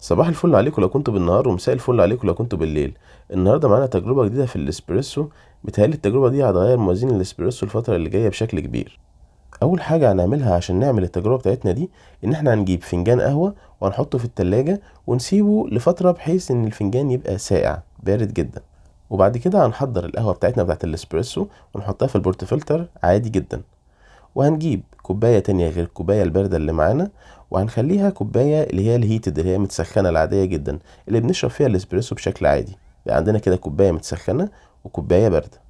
صباح الفل عليكم لو كنتوا بالنهار، ومساء الفل عليكم لو كنتوا بالليل. النهارده معانا تجربه جديده في الاسبريسو. بيتهيألي التجربه دي هتغير موازين الاسبريسو الفتره اللي جايه بشكل كبير. اول حاجه هنعملها عشان نعمل التجربه بتاعتنا دي ان احنا هنجيب فنجان قهوه وهنحطه في التلاجة ونسيبه لفتره بحيث ان الفنجان يبقى ساقع بارد جدا. وبعد كده هنحضر القهوه بتاعتنا بتاعت الاسبريسو ونحطها في البورتفلتر عادي جدا. وهنجيب كوباية تانية غير الكوباية الباردة اللي معانا، وهنخليها كوباية اللي هي الهيتد اللي هي متسخنة العادية جدا اللي بنشرب فيها الاسبريسو بشكل عادي. بقى عندنا كده كوباية متسخنة وكوباية باردة.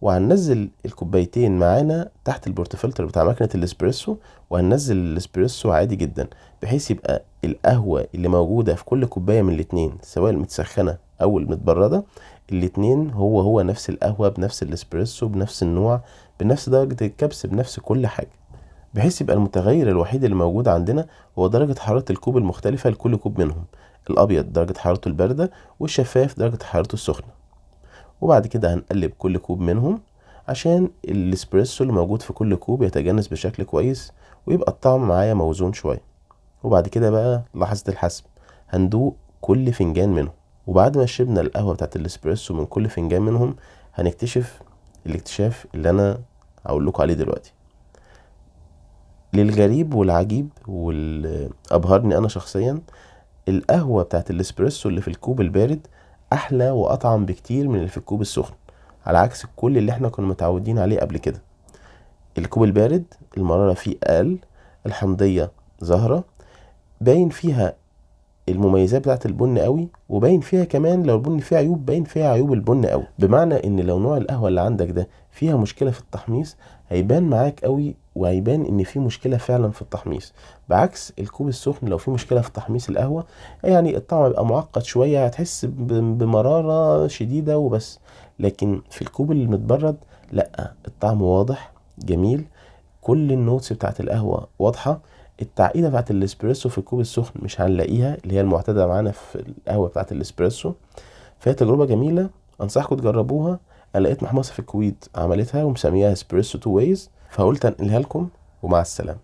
وهننزل الكوبايتين معانا تحت البورتفلتر بتاع ماكينة الاسبريسو، وهننزل الاسبريسو عادي جدا بحيث يبقى القهوة اللي موجودة في كل كوباية من الاتنين سواء المتسخنة او المتبردة، الاتنين هو نفس القهوة بنفس الاسبريسو بنفس النوع بنفس درجة الكبس بنفس كل حاجة، بحيث يبقى المتغير الوحيد اللي موجود عندنا هو درجة حرارة الكوب المختلفة لكل كوب منهم. الأبيض درجة حرارته الباردة والشفاف درجة حرارته السخنة. وبعد كده هنقلب كل كوب منهم عشان الاسبريسو اللي موجود في كل كوب يتجانس بشكل كويس ويبقى الطعم معايا موزون شوية. وبعد كده بقى لحظة الحسم، هندوق كل فنجان منهم. وبعد ما شربنا القهوة بتاعت الاسبريسو من كل فنجان منهم هنكتشف الاكتشاف اللي أنا هقول لكم عليه دلوقتي. للغريب والعجيب واللي أبهرني أنا شخصيا، القهوة بتاعت الاسبريسو اللي في الكوب البارد أحلى وأطعم بكتير من اللي في الكوب السخن، على عكس كل اللي احنا كنا متعودين عليه قبل كده. الكوب البارد المرارة فيه أقل، الحمضية ظاهرة، باين فيها المميزات بتاعت البن قوي، وباين فيها كمان لو البن فيه عيوب باين فيها عيوب البن قوي. بمعنى ان لو نوع القهوة اللي عندك ده فيها مشكلة في التحميص هيبان معاك قوي، وهيبان ان في مشكلة فعلا في التحميص. بعكس الكوب السخن لو في مشكلة في تحميص القهوة يعني الطعم يبقى معقد شوية، هتحس بمرارة شديدة وبس. لكن في الكوب المتبرد لا، الطعم واضح جميل، كل النوتس بتاعت القهوة واضحة. التعقيدة بتاعت الاسبريسو في الكوب السخن مش هنلاقيها اللي هي المعتادة معانا في القهوة بتاعت الاسبريسو. فهي تجربة جميلة، انصحكم تجربوها. انا لقيت محمصة في الكويت عملتها ومسميها اسبريسو تو ويز، فقلت انقلها لكم ومع السلامة.